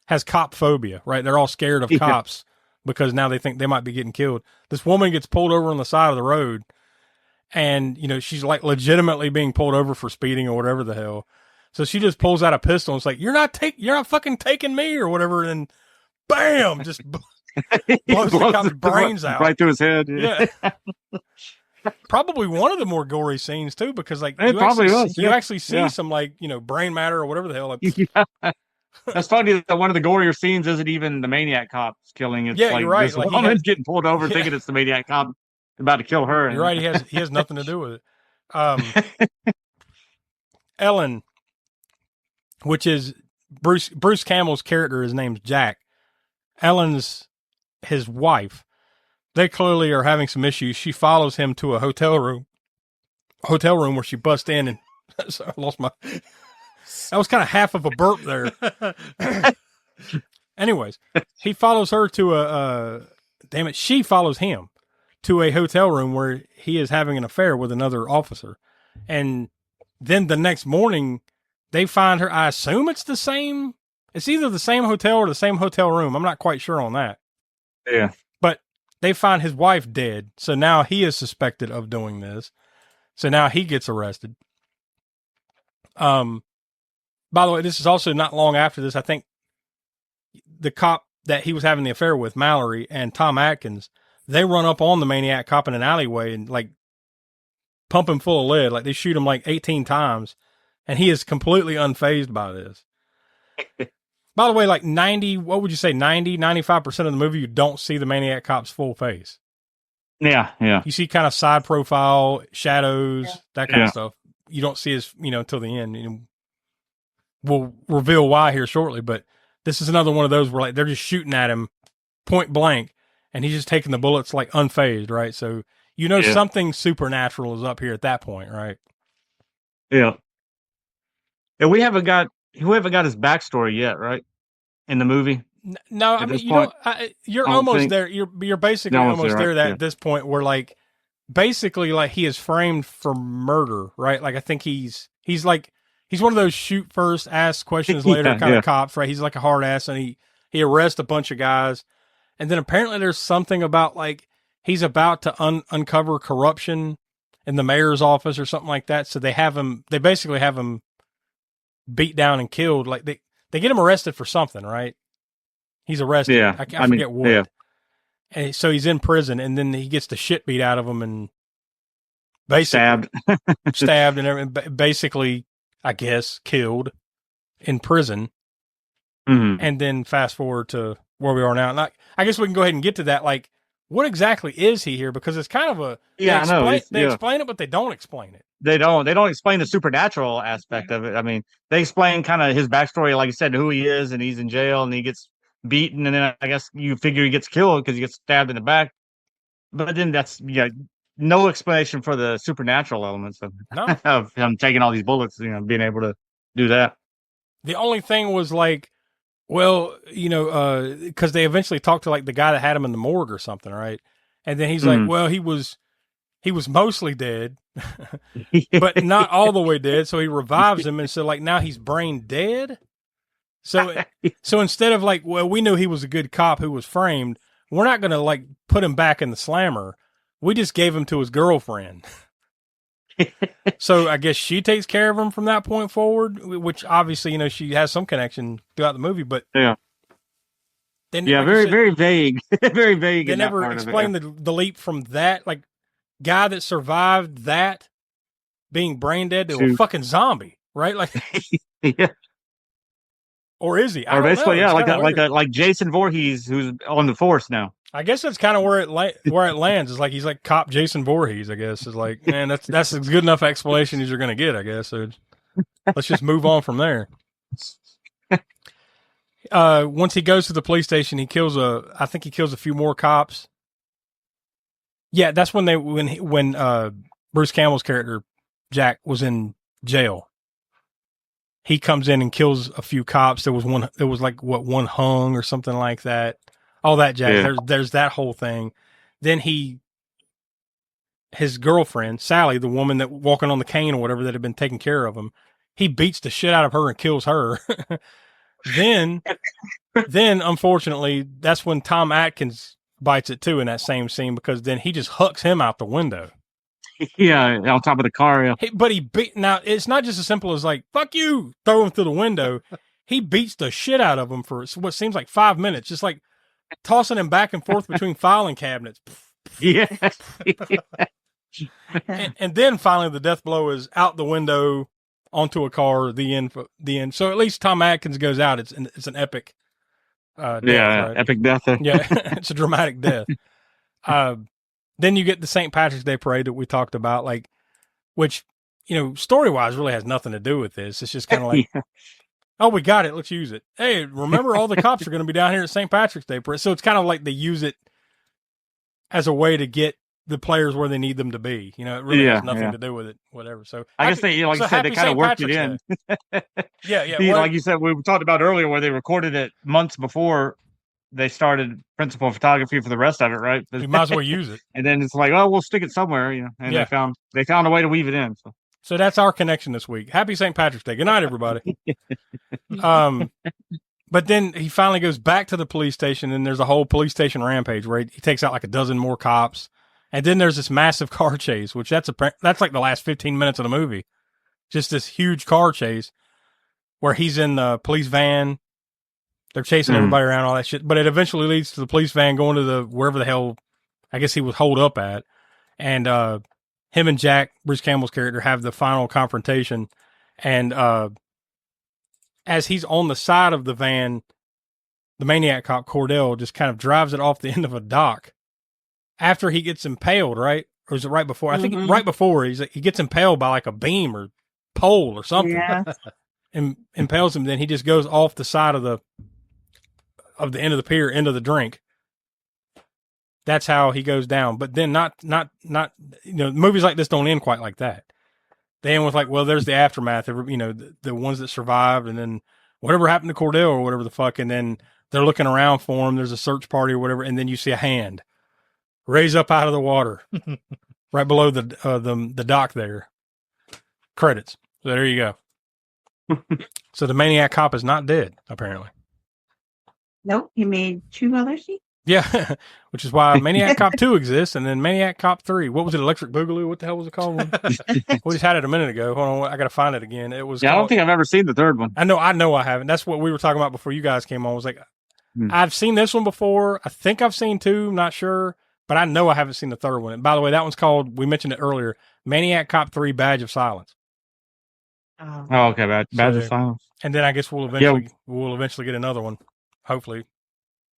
has cop phobia, right? They're all scared of cops because now they think they might be getting killed. This woman gets pulled over on the side of the road and, she's like legitimately being pulled over for speeding or whatever the hell. So she just pulls out a pistol and it's like, you're not fucking taking me or whatever. And bam, just blows the cop's brains out.
Right through his head.
Yeah. Probably one of the more gory scenes too, because like
you
actually see some like, brain matter or whatever the hell. Like,
That's funny that one of the gorier scenes isn't even the Maniac Cop's killing. It's like
you're right.
this woman's getting pulled over thinking it's the Maniac Cop. about to kill her.
You're right. He has nothing to do with it. Ellen, which is Bruce Campbell's character, his name's Jack. Ellen's his wife. They clearly are having some issues. She follows him to a hotel room where she busts in and so I lost my. That was kind of half of a burp there. Anyways, he follows her to she follows him to a hotel room where he is having an affair with another officer. And then the next morning, they find her. I assume it's either the same hotel or the same hotel room. I'm not quite sure on that.
Yeah.
But they find his wife dead. So now he is suspected of doing this. So now he gets arrested. By the way, this is also not long after this. I think the cop that he was having the affair with, Mallory, and Tom Atkins, they run up on the Maniac Cop in an alleyway and like pump him full of lead. Like they shoot him like 18 times and he is completely unfazed by this. By the way, like 95% of the movie, you don't see the Maniac Cop's full face.
Yeah. Yeah.
You see kind of side profile, shadows, that kind of stuff. You don't see his, until the end. We'll reveal why here shortly, but this is another one of those where like they're just shooting at him point blank and he's just taking the bullets like unfazed, right? So something supernatural is up here at that point, right?
Yeah. And we haven't got his backstory yet, right? In the movie.
No, I mean you're almost there. You're basically almost there at this point where like basically like he is framed for murder, right? Like I think he's one of those shoot first, ask questions later kind of cops, right? He's like a hard ass and he arrests a bunch of guys. And then apparently there's something about like he's about to uncover corruption in the mayor's office or something like that. So they basically have him beat down and killed. Like they get him arrested for something, right? He's arrested.
Yeah.
I forget what. Yeah. And so he's in prison and then he gets the shit beat out of him and basically stabbed and everything, basically, I guess, killed in prison.
Mm-hmm.
And then fast forward to where we are now. And I guess we can go ahead and get to that. Like, what exactly is he here? Because it's kind of they explain it, but they don't explain it.
They don't explain the supernatural aspect of it. I mean, they explain kind of his backstory, like I said, who he is, and he's in jail and he gets beaten, and then I guess you figure he gets killed because he gets stabbed in the back. But then that's no explanation for the supernatural elements of him taking all these bullets, being able to do that.
The only thing was like, well, because they eventually talked to like the guy that had him in the morgue or something, right? And then he's like, well, he was mostly dead, but not all the way dead. So he revives him, and so like now he's brain dead. So instead of like, well, we knew he was a good cop who was framed, we're not going to like put him back in the slammer. We just gave him to his girlfriend. So I guess she takes care of him from that point forward, which obviously, she has some connection throughout the movie, but
very, very vague, very vague.
They never explain the leap from that, like guy that survived that being brain dead to a fucking zombie, right? Like,
yeah.
Or is he?
Or basically, like Jason Voorhees, who's on the force now.
I guess that's kind of where it lands. It's like he's like cop Jason Voorhees. I guess is like, man, that's a good enough explanation as you're going to get. I guess. So let's just move on from there. Once he goes to the police station, he kills a few more cops. Yeah, that's when Bruce Campbell's character Jack was in jail. He comes in and kills a few cops. There was one hung or something like that. All that jazz. Yeah. There's that whole thing. Then his girlfriend, Sally, the woman that walking on the cane or whatever that had been taking care of him, he beats the shit out of her and kills her. Then unfortunately, that's when Tom Atkins bites it too in that same scene, because then he just hucks him out the window.
Yeah, on top of the car. Yeah.
Now it's not just as simple as like, fuck you, throw him through the window. He beats the shit out of him for what seems like 5 minutes, just like tossing him back and forth between filing cabinets.
Yeah.
and then finally the death blow is out the window onto a car, the end. So at least Tom Atkins goes out. It's an epic death, right?
Epic death.
Yeah, it's a dramatic death. then you get the St. Patrick's Day parade that we talked about, like, which, story wise really has nothing to do with this. It's just kind of like, oh, we got it. Let's use it. Hey, remember all the cops are going to be down here at St. Patrick's Day parade. So it's kind of like they use it as a way to get the players where they need them to be. It really has nothing to do with it, whatever. So
I guess they, like you said, they kind of worked it in.
Yeah.
Like you said, we talked about earlier where they recorded it months before they started principal photography for the rest of it, right?
You might as well use it.
And then it's like, oh, we'll stick it somewhere, and they found a way to weave it in.
So that's our connection this week. Happy St. Patrick's Day. Good night, everybody. But then he finally goes back to the police station, and there's a whole police station rampage where he takes out like a dozen more cops. And then there's this massive car chase, which that's like the last 15 minutes of the movie. Just this huge car chase where he's in the police van. They're chasing everybody around, all that shit. But it eventually leads to the police van going to wherever the hell I guess he was holed up at. And him and Jack, Bruce Campbell's character, have the final confrontation. And as he's on the side of the van, the Maniac Cop, Cordell, just kind of drives it off the end of a dock. After he gets impaled, right? Or is it right before? I think right before he gets impaled by like a beam or pole or something.
Yeah.
And impales him. Then he just goes off the side of the end of the pier into the drink. That's how he goes down. But then not movies like this don't end quite like that. They end with like, well, there's the aftermath. The ones that survived, and then whatever happened to Cordell or whatever the fuck, and then they're looking around for him. There's a search party or whatever, and then you see a hand raise up out of the water right below the dock there. Credits. So there you go. So the Maniac Cop is not dead, apparently.
Nope, he made 2 other sequels.
Yeah, which is why Maniac Cop 2 exists, and then Maniac Cop 3. What was it, Electric Boogaloo? What the hell was it called? We just had it a minute ago. Hold on, I got to find it again. It was.
Yeah, I don't think I've ever seen the third one.
I know I haven't. That's what we were talking about before you guys came on. I was like, I've seen this one before. I think I've seen 2, not sure. But I know I haven't seen the third one. And by the way, that one's called, we mentioned it earlier, Maniac Cop 3 Badge of Silence.
Oh, okay. Badge of Silence.
And then I guess we'll eventually get another one. Hopefully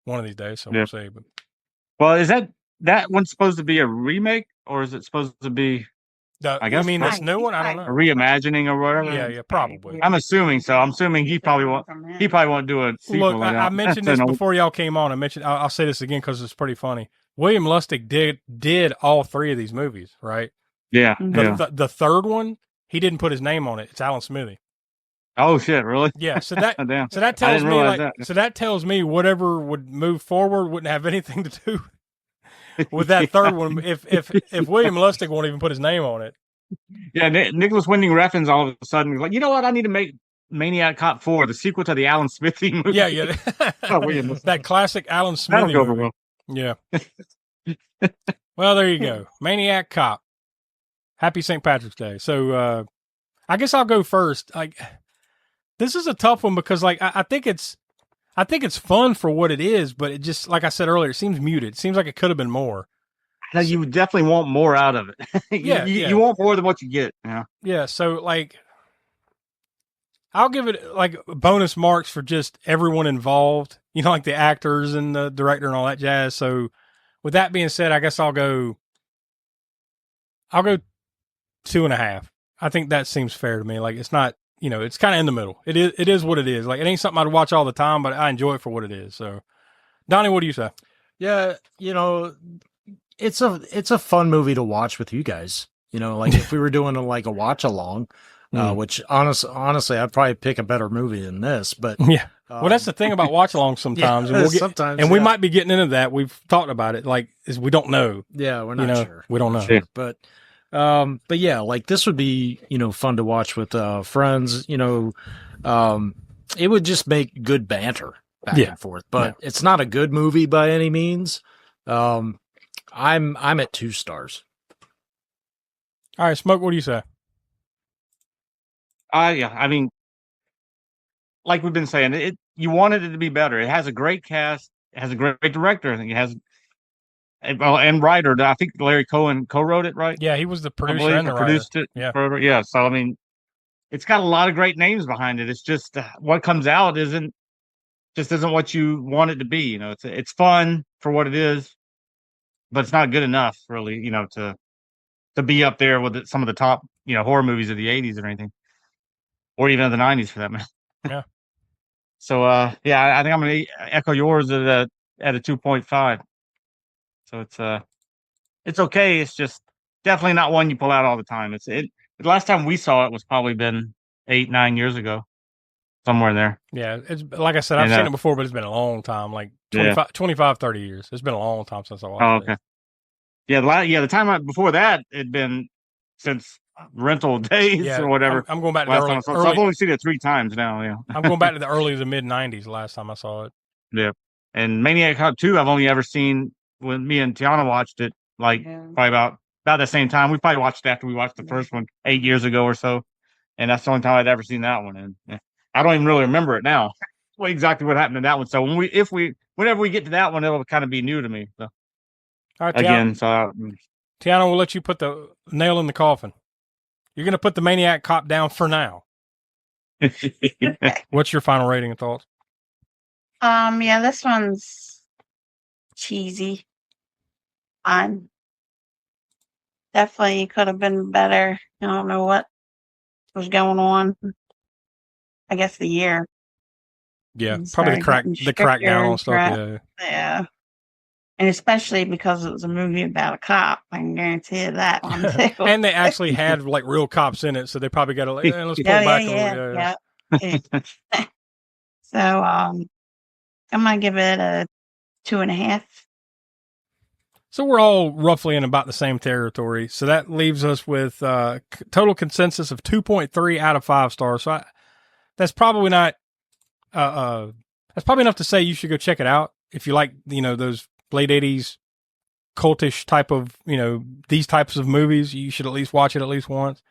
one of these days. So we'll see. But.
Well, is that one supposed to be a remake, or is it supposed to be, I guess,
this new one? I don't know.
A reimagining or whatever?
Yeah, probably.
I'm assuming so. I'm assuming he probably won't do a sequel.
Look, I mentioned this before y'all came on. I'll say this again because it's pretty funny. William Lustig did all 3 of these movies, right?
Yeah.
The third one, he didn't put his name on it. It's Alan Smithy.
Oh shit! Really?
Yeah. So that
Damn.
so that tells me so that tells me whatever would move forward wouldn't have anything to do with that third one. If William Lustig won't even put his name on it.
Yeah, Nicholas Winding Refn's all of a sudden like, you know what? I need to make Maniac Cop 4, the sequel to the Alan Smithy movie.
Yeah. That classic Alan Smithy
That'll go
movie.
well.
Yeah. Well, there you go. Maniac Cop. Happy St. Patrick's Day. So I guess I'll go first. Like, this is a tough one because like I think it's fun for what it is, but it just, like I said earlier, it seems muted. It seems like it could have been more.
Now, you definitely want more out of it. You want more than what you get. Yeah.
Yeah. So like, I'll give it like bonus marks for just everyone involved, like the actors and the director and all that jazz. So with that being said, I guess I'll go 2.5. I think that seems fair to me. Like, it's not, it's kind of in the middle. It is what it is. Like, it ain't something I'd watch all the time, but I enjoy it for what it is. So Donnie, what do you say?
Yeah. It's a fun movie to watch with you guys, like if we were doing a watch along, which honestly, I'd probably pick a better movie than this, but
yeah. Well, that's the thing about watch along sometimes.
Yeah,
and we might be getting into that. We've talked about it. Like, is we don't know.
Yeah. We're not sure.
We don't know.
Sure. But yeah, like this would be, fun to watch with, friends, it would just make good banter back and forth, but it's not a good movie by any means. I'm at 2 stars.
All right, Smoke, what do you say?
Yeah, I mean, like we've been saying, you wanted it to be better. It has a great cast. It has a great director. I think it has, and writer. I think Larry Cohen co-wrote it, right?
Yeah, he was the producer and the writer.
Produced it. Yeah. So I mean, it's got a lot of great names behind it. It's just what comes out isn't what you want it to be. It's fun for what it is. but it's not good enough, really, to be up there with some of the top, horror movies of the '80s or anything, or even of the '90s for that matter.
Yeah.
So, yeah, I think I'm going to echo yours at a 2.5. So it's okay. It's just definitely not one you pull out all the time. The last time we saw it was probably been 8-9 years ago, somewhere in there.
Yeah, it's like I said, I've seen it before, but it's been a long time, like 25, 30 years. It's been a long time since I watched it.
Okay. Yeah, the time before that, it'd been since rental days or whatever.
I'm going back to the early.
So I've only seen it 3 times now. Yeah,
I'm going back to the early to mid '90s. Last time I saw it.
Yeah, and Maniac Cop 2, I've only ever seen when me and Tiana watched it, probably about the same time. We probably watched it after we watched the first one 8 years ago or so, and that's the only time I'd ever seen that one. And I don't even really remember it now. Exactly what happened in that one. So whenever we get to that one, it'll kind of be new to me. So.
All right,
again,
Tiana, we'll let you put the nail in the coffin. You're going to put the Maniac Cop down for now. What's your final rating and thoughts?
Yeah, this one's cheesy. Definitely could have been better. I don't know what was going on. I guess the year.
Yeah, probably the crackdown on stuff.
Yeah. And especially because it was a movie about a cop, I can guarantee you that one too.
And they actually had like real cops in it, so they probably got to let's pull back a little.
Yeah. So I'm gonna give it a 2.5.
So we're all roughly in about the same territory. So that leaves us with total consensus of 2.3 out of 5 stars. So that's probably not. That's probably enough to say you should go check it out if you like. Those late '80s cultish type of, these types of movies. You should at least watch it at least once.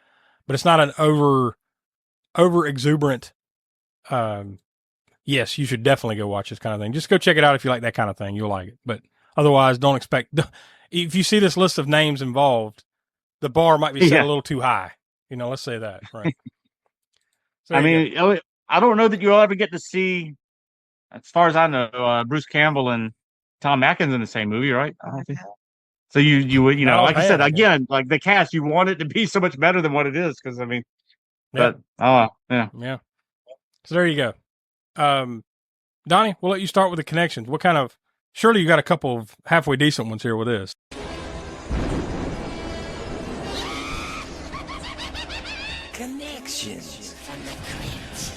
But it's not an over exuberant. Yes, you should definitely go watch this kind of thing. Just go check it out if you like that kind of thing. You'll like it. But otherwise, don't expect. If you see this list of names involved, the bar might be set a little too high. Let's say that. Right. So
I mean, I don't know that you'll ever get to see, as far as I know, Bruce Campbell and Tom Atkins in the same movie, right? So you would, like I said, again, like the cast, you want it to be so much better than what it is, because I mean, yeah.
So there you go. Donnie, we'll let you start with the connections. What kind of? Surely you got a couple of halfway decent ones here with this.
Connections from the crypt.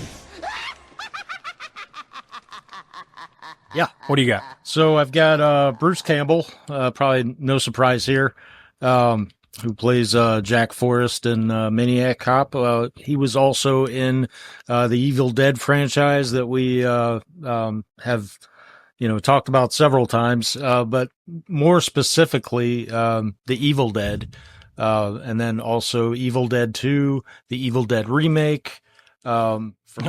Yeah.
What do you got?
So I've got Bruce Campbell, probably no surprise here, who plays Jack Forrest in Maniac Cop. He was also in the Evil Dead franchise that we have talked about several times, but more specifically, the Evil Dead, and then also Evil Dead 2, the Evil Dead remake,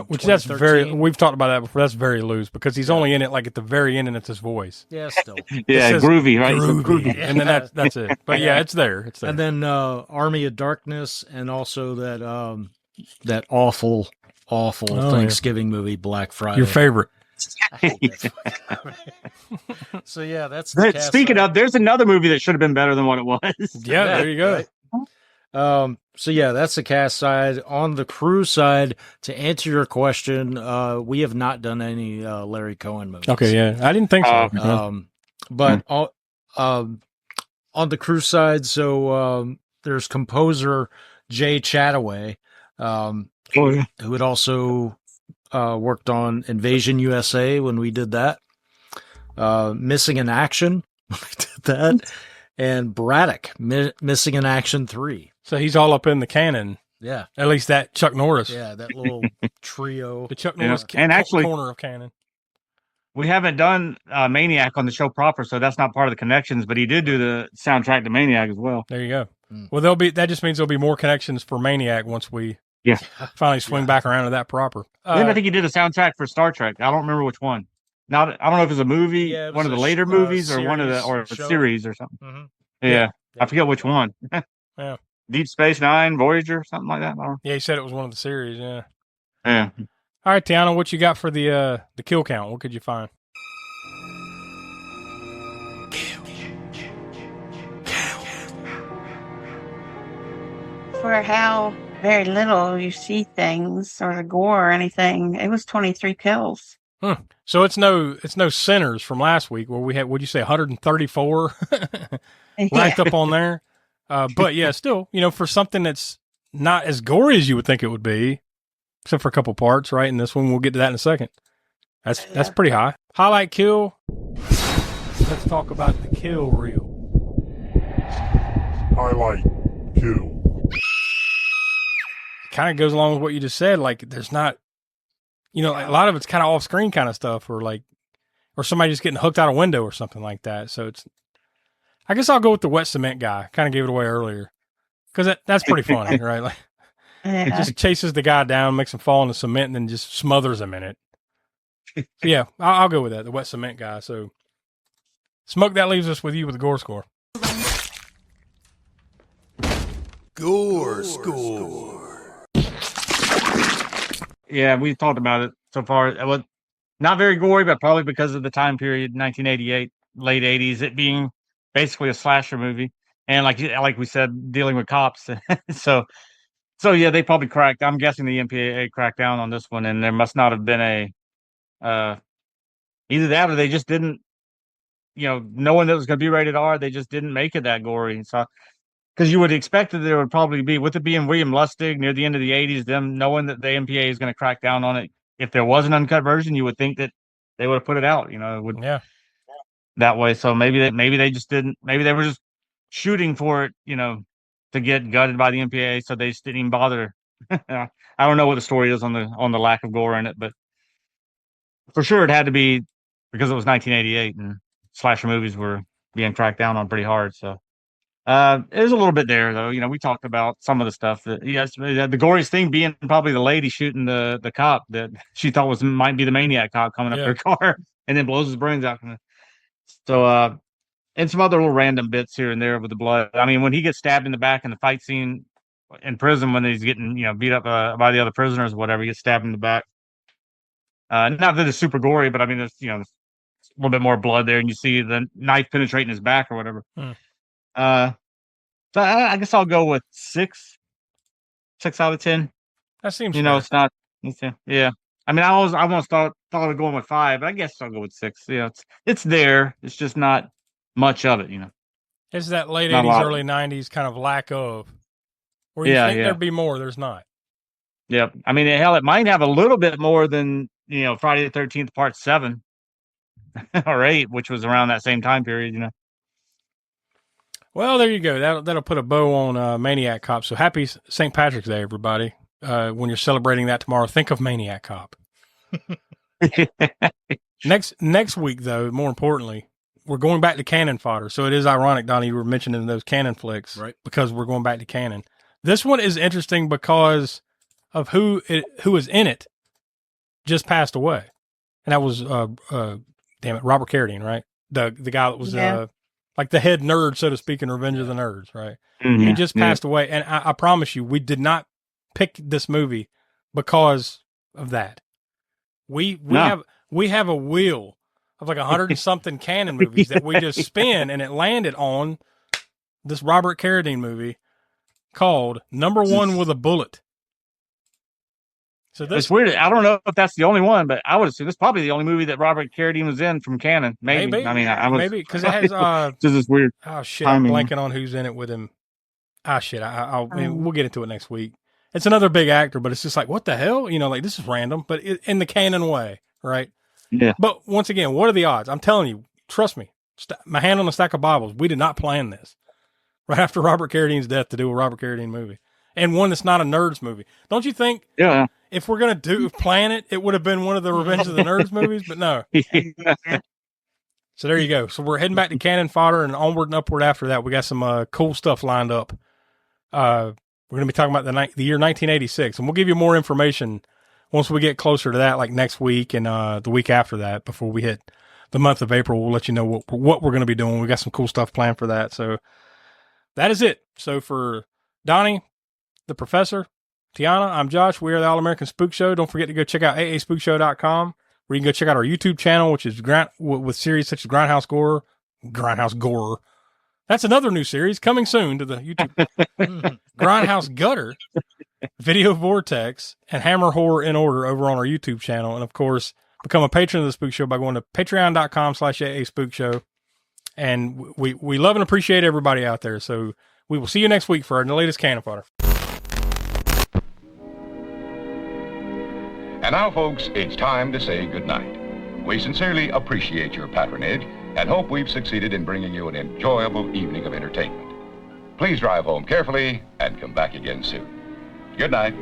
which that's we've talked about that before. That's very loose because he's only in it like at the very end and it's his voice.
Yeah, still.
Groovy, right?
Groovy. And then that's it. But yeah, it's there. It's there.
And then Army of Darkness, and also that awful Thanksgiving movie, Black Friday.
Your favorite.
So yeah, that's
speaking of, there's another movie that should have been better than what it was.
Yeah, there you go.
Right? So yeah, that's the cast side. On the crew side, to answer your question, we have not done any Larry Cohen movies.
Okay, yeah, I didn't think so.
But on the crew side, so there's composer Jay Chataway, who had also worked on Invasion USA when we did that. Missing in Action, we did that. And Braddock, Missing in Action 3.
So he's all up in the canon.
Yeah.
At least that Chuck Norris.
Yeah, that little trio.
The Chuck Norris
and actually,
corner of canon.
We haven't done Maniac on the show proper, so that's not part of the connections, but he did do the soundtrack to Maniac as well.
There you go. Well, that just means there'll be more connections for Maniac once we finally swing back around to that proper.
Then I think he did a soundtrack for Star Trek. I don't remember which one. I don't know if it was a movie, one of the later movies, or a series or something.
Mm-hmm.
Yeah, I forget which one.
Yeah,
Deep Space Nine, Voyager, something like that.
Yeah, he said it was one of the series. Yeah.
Yeah.
All right, Tiana, what you got for the kill count? What could you find?
for how very little you see things or the gore or anything, it was 23 kills.
So it's no Sinners from last week where we had, what'd you say, 134 ranked up on there. But yeah, still, for something that's not as gory as you would think it would be, except for a couple parts, right? In this one, we'll get to that in a second. That's pretty high. Highlight kill. Let's talk about the kill reel.
Highlight kill.
Kind of goes along with what you just said. Like, there's not, a lot of it's kind of off screen kind of stuff, or somebody just getting hooked out a window or something like that. So I guess I'll go with the wet cement guy. Kind of gave it away earlier because that's pretty funny, right? Like, it just chases the guy down, makes him fall in the cement, and then just smothers him in it. So yeah, I'll go with that, the wet cement guy. So, Smoke, that leaves us with you with the gore score.
Gore score.
Yeah, we talked about it so far. It was not very gory, but probably because of the time period, 1988, late 80s, it being basically a slasher movie, and like we said, dealing with cops. so yeah, they probably cracked. I'm guessing the MPAA cracked down on this one, and there must not have been either that or they just didn't, knowing that it was going to be rated R, they just didn't make it that gory. So. Because you would expect that there would probably be, with it being William Lustig near the end of the 80s, them knowing that the MPA is going to crack down on it. If there was an uncut version, you would think that they would have put it out. That way. So maybe they just didn't. Maybe they were just shooting for it, to get gutted by the MPA, so they just didn't even bother. I don't know what the story is on the lack of gore in it, but for sure it had to be because it was 1988 and slasher movies were being cracked down on pretty hard. So. There's a little bit there though. We talked about some of the stuff that the goriest thing being probably the lady shooting the cop that she thought might be the Maniac Cop coming up their car and then blows his brains out. So and some other little random bits here and there with the blood. I mean, when he gets stabbed in the back in the fight scene in prison when he's getting beat up by the other prisoners or whatever, he gets stabbed in the back. Not that it's super gory, but I mean, there's a little bit more blood there, and you see the knife penetrating his back or whatever. So I guess I'll go with 6 out of 10.
That seems
fair. It's not. Yeah. I mean, I almost thought of going with 5, but I guess I'll go with 6. It's there. It's just not much of it.
It's that late 80s, early 90s kind of lack of. Where you think there'd be more, there's not.
Yep. I mean, hell, it might have a little bit more than Friday the 13th Part 7 or 8, which was around that same time period.
Well, there you go. That'll put a bow on Maniac Cop. So happy St. Patrick's Day, everybody. When you're celebrating that tomorrow, think of Maniac Cop. Next week, though, more importantly, we're going back to canon fodder. So it is ironic, Donnie, you were mentioning those canon flicks, right? Because we're going back to canon. This one is interesting because of who is in it just passed away. And that was, Robert Carradine, right? The guy that was... like the head nerd, so to speak, in Revenge of the Nerds, right? Mm-hmm. He just passed away. And I promise you, we did not pick this movie because of that. We have a wheel of like 100 and something canon movies that we just spin, and it landed on this Robert Carradine movie called Number One with a Bullet. So
it's weird. I don't know if that's the only one, but I would assume this is probably the only movie that Robert Carradine was in from canon. Maybe. I mean, maybe
because it has.
This is weird.
Oh shit! I'm blanking on who's in it with him. Ah shit! I mean, we'll get into it next week. It's another big actor, but it's just like, what the hell? Like this is random, but in the canon way, right?
Yeah.
But once again, what are the odds? I'm telling you, trust me. My hand on a stack of Bibles. We did not plan this. Right after Robert Carradine's death, to do a Robert Carradine movie, and one that's not a Nerds movie. Don't you think?
Yeah.
If we're going to plan it, it would have been one of the Revenge of the Nerds movies, but no. So there you go. So we're heading back to canon fodder and onward and upward after that. We got some cool stuff lined up. We're going to be talking about the year 1986, and we'll give you more information once we get closer to that, like next week and the week after that, before we hit the month of April. We'll let you know what we're going to be doing. We got some cool stuff planned for that. So that is it. So for Donnie, the professor, Tiana, I'm Josh. We are the All-American Spook Show. Don't forget to go check out aaspookshow.com, where you can go check out our YouTube channel, which is with series such as Grindhouse Gore, That's another new series coming soon to the YouTube. Grindhouse Gutter, Video Vortex, and Hammer Horror in Order over on our YouTube channel. And of course, become a patron of the Spook Show by going to patreon.com/AASpookshow. And we love and appreciate everybody out there. So we will see you next week for our latest Cannon Fodder.
And now, folks, it's time to say goodnight. We sincerely appreciate your patronage and hope we've succeeded in bringing you an enjoyable evening of entertainment. Please drive home carefully and come back again soon. Good night.